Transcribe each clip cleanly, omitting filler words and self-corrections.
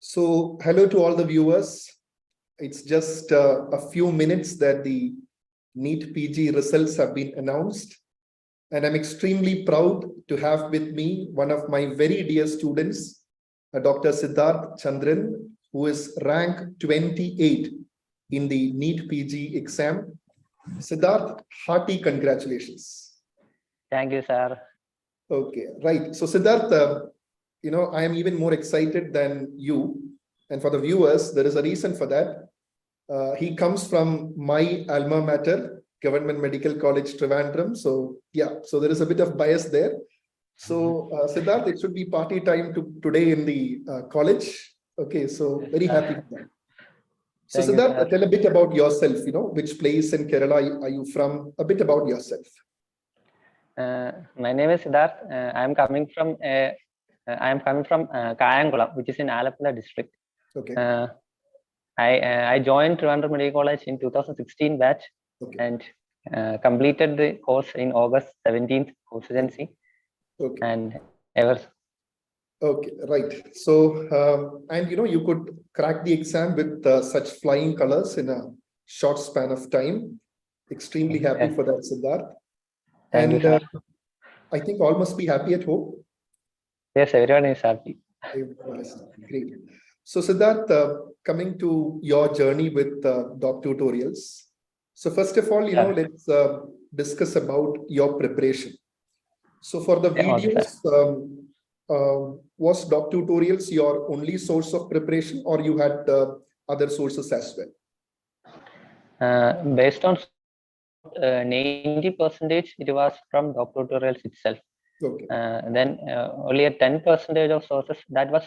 So, hello to all the viewers. It's just a few minutes that the NEET PG results have been announced. And I'm extremely proud to have with me one of my very dear students, Dr. Sidharth Chandran, who is ranked 28 in the NEET PG exam. Sidharth, hearty congratulations. Thank you, sir. Okay, right. So Sidharth, I am even more excited than you. And for the viewers, there is a reason for that. He comes from my alma mater, Government Medical College, Trivandrum. So yeah, so there is a bit of bias there. So Sidharth, it should be party time today in the college. Okay, so very happy for that. So Sidharth, tell a bit about yourself, which place in Kerala are you from? A bit about yourself. My name is Sidharth. I am coming from Kayangulam, which is in Alappuzha district. Okay. I joined Trivandrum Medical College in 2016 batch, and completed the course in August 17th residency. Okay. And ever. Okay, right. So, and you could crack the exam with such flying colors in a short span of time. Extremely happy for that, Sidharth. Thank you, I think all must be happy at home. Yes, everyone is happy. Great. So Sidharth, coming to your journey with DocTutorials. So first of all, let's discuss about your preparation. So for the videos, was DocTutorials your only source of preparation, or you had other sources as well? Based on 90%, it was from DocTutorials itself. Okay. Then only a 10% of sources, that was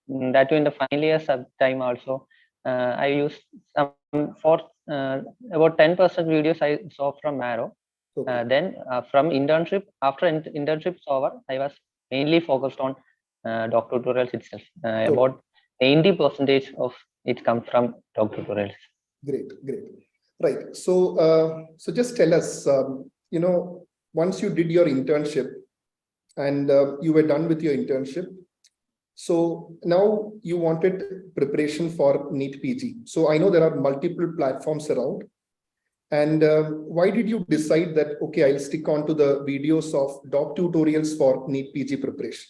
that in the final years of time also. I used some for about 10% videos I saw from A.I.R. Okay. Then from internship, after internship's over, I was mainly focused on DocTutorials itself. About 90% of it comes from DocTutorials. Great. Right. So, so just tell us, once you did your internship and you were done with your internship, so now you wanted preparation for NEET PG. So I know there are multiple platforms around. And why did you decide that, okay, I'll stick on to the videos of DocTutorials for NEET PG preparation?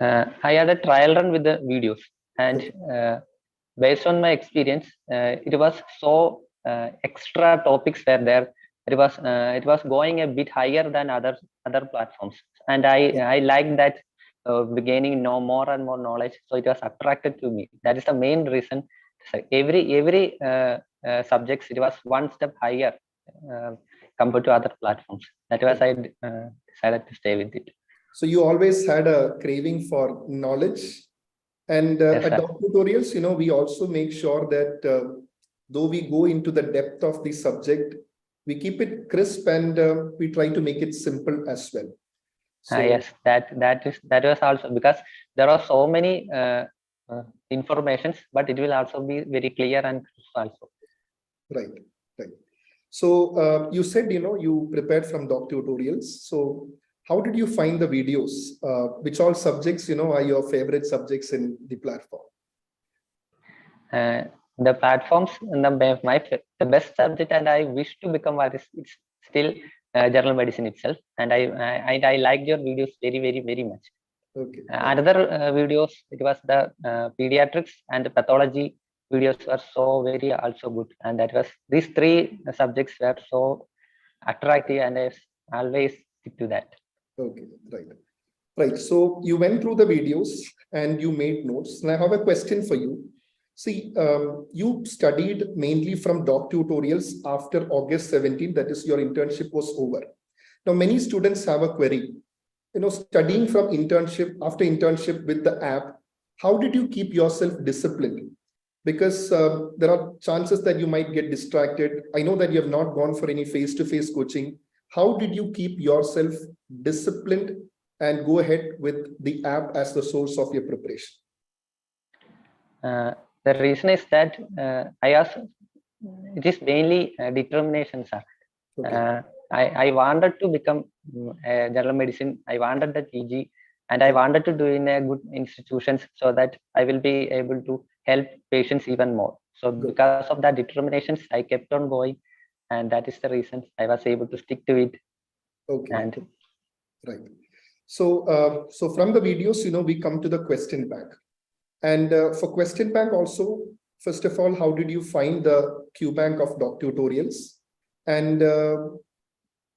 I had a trial run with the videos, and based on my experience, it was so extra topics were there. It was going a bit higher than other platforms, and I liked that gaining more and more knowledge. So it was attracted to me. That is the main reason. So every subjects, it was one step higher compared to other platforms. That was I decided to stay with it. So you always had a craving for knowledge. And at DocTutorials, we also make sure that though we go into the depth of the subject, we keep it crisp and we try to make it simple as well. So, yes, that was also because there are so many informations, but it will also be very clear and crisp also. Right. So you said you prepared from DocTutorials. So how did you find the videos? Which all subjects are your favorite subjects in the platform? The platforms, the best subject, and I wish to become it's still general medicine itself. And I liked your videos very much. Okay. Another videos, it was the pediatrics and the pathology videos were so very also good, and that was these three subjects were so attractive, and I always stick to that. Okay, right. So you went through the videos and you made notes. And I have a question for you. See, you studied mainly from DocTutorials after August 17, that is your internship was over. Now, many students have a query, studying from after internship with the app, how did you keep yourself disciplined? Because there are chances that you might get distracted. I know that you have not gone for any face-to-face coaching. How did you keep yourself disciplined and go ahead with the app as the source of your preparation? The reason is that it is mainly determination, sir. Okay. I wanted to become general medicine. I wanted the PG, and I wanted to do in a good institutions so that I will be able to help patients even more. So Good. because of that determinations, I kept on going, and that is the reason I was able to stick to it. Okay. And Right. So from the videos, we come to the question bank. And for question bank also, first of all, how did you find the Q bank of DocTutorials? And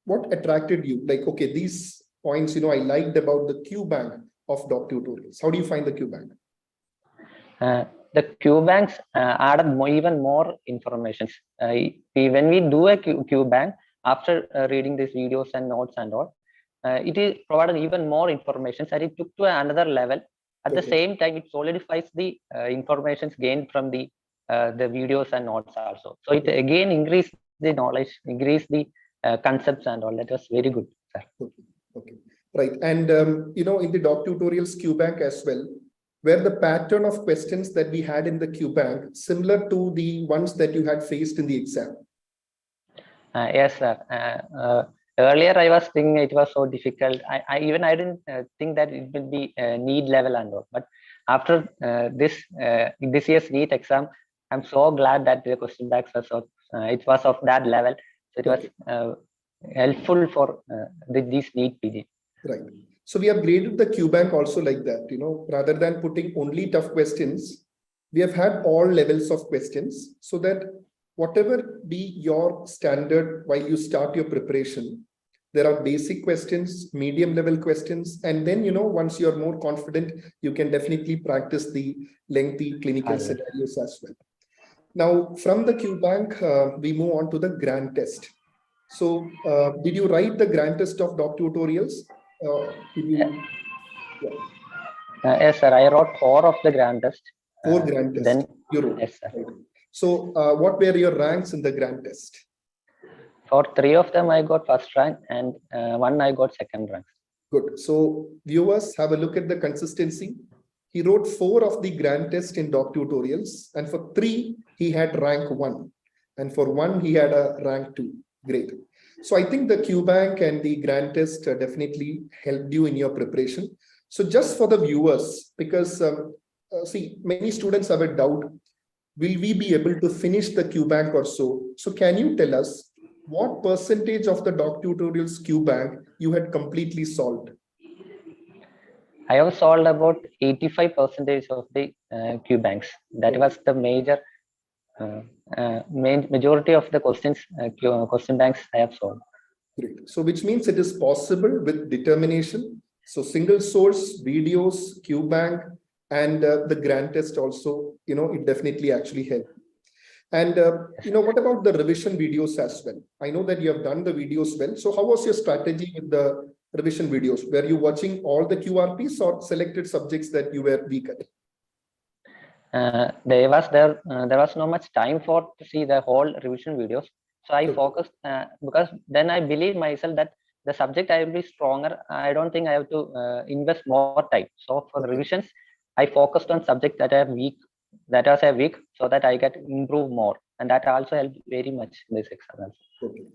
what attracted you? Like, okay, these points, I liked about the Q bank of DocTutorials. How do you find the Q bank? The Q banks added even more informations. When we do a Q bank, after reading these videos and notes and all, it is provided even more information, and it took to another level. At the same time, it solidifies the informations gained from the videos and notes also. So it again increased the knowledge, increased the concepts and all. That was very good, sir. Okay. Right. And in the DocTutorials Q bank as well, were the pattern of questions that we had in the Q bank similar to the ones that you had faced in the exam? Yes, sir. Earlier, I was thinking it was so difficult. I didn't think that it will be NEET level and all. But after this year's NEET exam, I'm so glad that the question banks were so it was of that level. So it was helpful for this NEET period. Right. So we have graded the Q bank also like that. Rather than putting only tough questions, we have had all levels of questions so that whatever be your standard while you start your preparation, there are basic questions, medium level questions, and then, once you're more confident, you can definitely practice the lengthy clinical scenarios as well. Now, from the Q bank, we move on to the grand test. So did you write the grand test of DocTutorials? Yes, sir. I wrote 4 of the grand test. 4 grand tests. Then you wrote. Yes, sir. So what were your ranks in the grand test? For 3 of them, I got first rank, and 1 I got second rank. Good. So viewers, have a look at the consistency. He wrote 4 of the grand test in DocTutorials, and for 3 he had rank 1, and for 1 he had a rank 2. Great. So I think the Q bank and the grand test definitely helped you in your preparation. So just for the viewers, because see, many students have a doubt, will we be able to finish the Q bank or so? So can you tell us what percentage of the DocTutorials Q bank you had completely solved? I have solved about 85% of the Q banks. That was the major majority of the questions, question banks I have solved. Great. So which means it is possible with determination. So single source, videos, Q bank, and the grand test also, it definitely actually helped. And, what about the revision videos as well? I know that you have done the videos well. So how was your strategy with the revision videos? Were you watching all the QRPs or selected subjects that you were weak at? There was not much time to see the whole revision videos. So I focused because then I believe myself that the subject I will be stronger. I don't think I have to invest more time. So for the revisions, I focused on subject that I weak, so that I get improve more, and that also helped very much in this exam.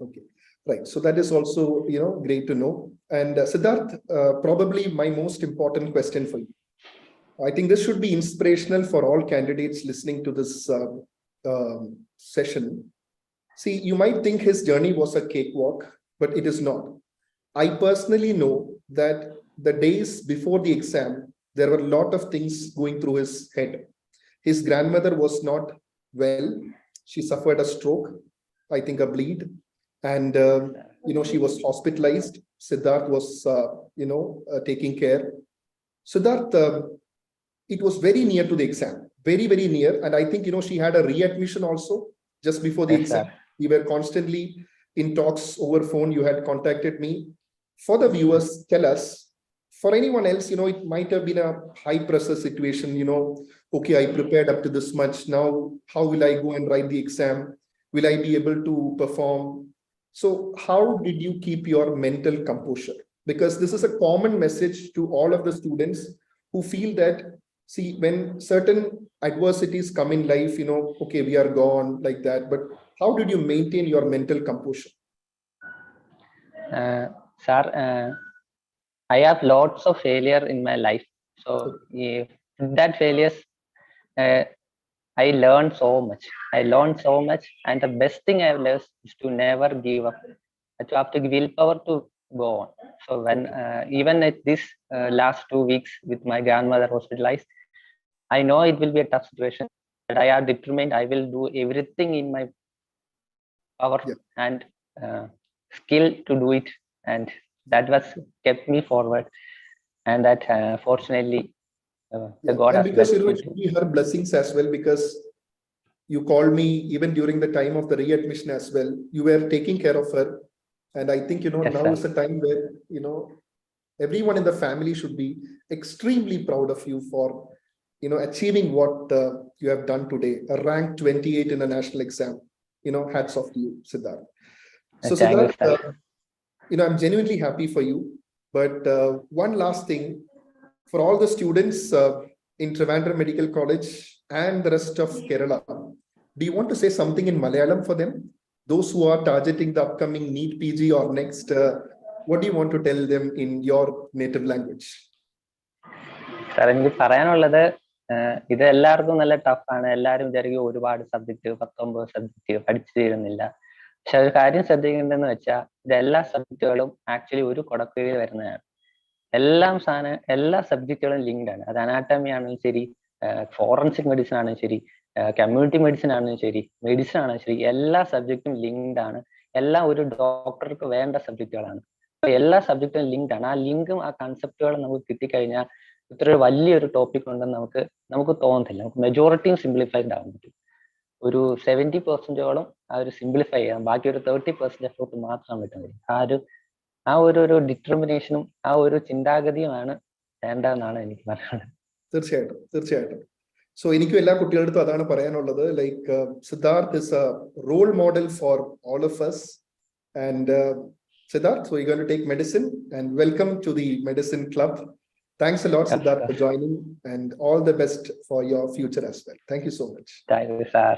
Okay. Right. So that is also, great to know. And Sidharth, probably my most important question for you. I think this should be inspirational for all candidates listening to this session. See, you might think his journey was a cakewalk, but it is not. I personally know that the days before the exam, there were a lot of things going through his head. His grandmother was not well. She suffered a stroke, I think a bleed. And, she was hospitalized. Sidharth was, taking care. Sidharth, it was very near to the exam, very, very near. And I think, she had a readmission also just before the exam. We were constantly in talks over phone. You had contacted me. For the viewers, tell us, for anyone else, it might have been a high pressure situation, okay, I prepared up to this much. Now, how will I go and write the exam? Will I be able to perform? So how did you keep your mental composure? Because this is a common message to all of the students who feel that, see, when certain adversities come in life, okay, we are gone like that. But how did you maintain your mental composure? Sir, I have lots of failure in my life. So that failures, I learned so much. I learned so much, and the best thing I've learned is to never give up. To have to give willpower to go on. So when even at this last 2 weeks with my grandmother hospitalized, I know it will be a tough situation, but I am determined. I will do everything in my power and skill to do it, and that was kept me forward. And that fortunately, the God And has because, blessed me it to. should be her blessings as well, because you called me even during the time of the readmission as well. You were taking care of her. And I think, Yes, now sir. is the time where, everyone in the family should be extremely proud of you for, achieving what you have done today, a rank 28 in a national exam. Hats off to you, Sidharth. So Thank you, Sidharth, sir. I'm genuinely happy for you. But one last thing, for all the students in Trivandrum Medical College and the rest of Kerala, do you want to say something in Malayalam for them? Those who are targeting the upcoming NEET PG or next, what do you want to tell them in your native language? Sir എനിക്ക് പറയാനുള്ളത് ഇത് എല്ലാവർക്കും നല്ല ടഫാണ്. എല്ലാവരും വിചാരിക്കും ഒരുപാട് subject 19 subject പഠിച്ചു തീരുന്നില്ല. പക്ഷെ ഒരു കാര്യം ശ്രദ്ധിക്കേണ്ടതെന്ന് വെച്ചാൽ ഇതെല്ലാ സബ്ജക്റ്റുകളും ആക്ച്വലി ഒരു കുടക്കീഴിൽ വരുന്നതാണ്. എല്ലാ സബ്ജക്റ്റുകളും ലിങ്ക്ഡ് ആണ്. അത് അനാട്ടമി ആണെങ്കിലും ശരി, ഫോറൻസിക് മെഡിസിൻ ആണെങ്കിലും ശരി, കമ്മ്യൂണിറ്റി മെഡിസിൻ ആണെങ്കിലും ശരി, മെഡിസിൻ ആണെങ്കിലും ശരി, എല്ലാ സബ്ജക്റ്റും ലിങ്ക്ഡ് ആണ്. എല്ലാം ഒരു ഡോക്ടർക്ക് വേണ്ട സബ്ജക്റ്റുകളാണ്. എല്ലാ സബ്ജക്റ്റും ലിങ്ക്ഡ് ആണ്. ആ ലിങ്കും ആ കൺസെപ്റ്റുകളും നമുക്ക് കിട്ടിക്കഴിഞ്ഞാൽ ഇത്ര വലിയൊരു ടോപ്പിക് ഉണ്ടെന്ന് നമുക്ക് തോന്നത്തില്ല. നമുക്ക് മെജോറിറ്റിയും സിംപ്ലിഫൈഡ് ആവാൻ പറ്റും. ഒരു 70% ആ ഒരു സിംപ്ലിഫൈ ചെയ്യാം. ബാക്കി ഒരു 30% എഫോർട്ട് മാത്രം പറ്റുന്നത്. ആ ഒരു ഡിറ്റർമിനേഷനും ആ ഒരു ചിന്താഗതിയുമാണ് വേണ്ടതെന്നാണ് എനിക്ക് പറയാനുള്ളത്. തീർച്ചയായിട്ടും. സോ എനിക്കും എല്ലാ കുട്ടികളുടെ അതാണ് പറയാനുള്ളത്. Like Sidharth is a role model for all of us. And Sidharth, so you're going to take medicine, and welcome to the medicine club. Thanks a lot, Sidharth, for joining, and all the best for your future as well. Thank you so much. Thank you, sir.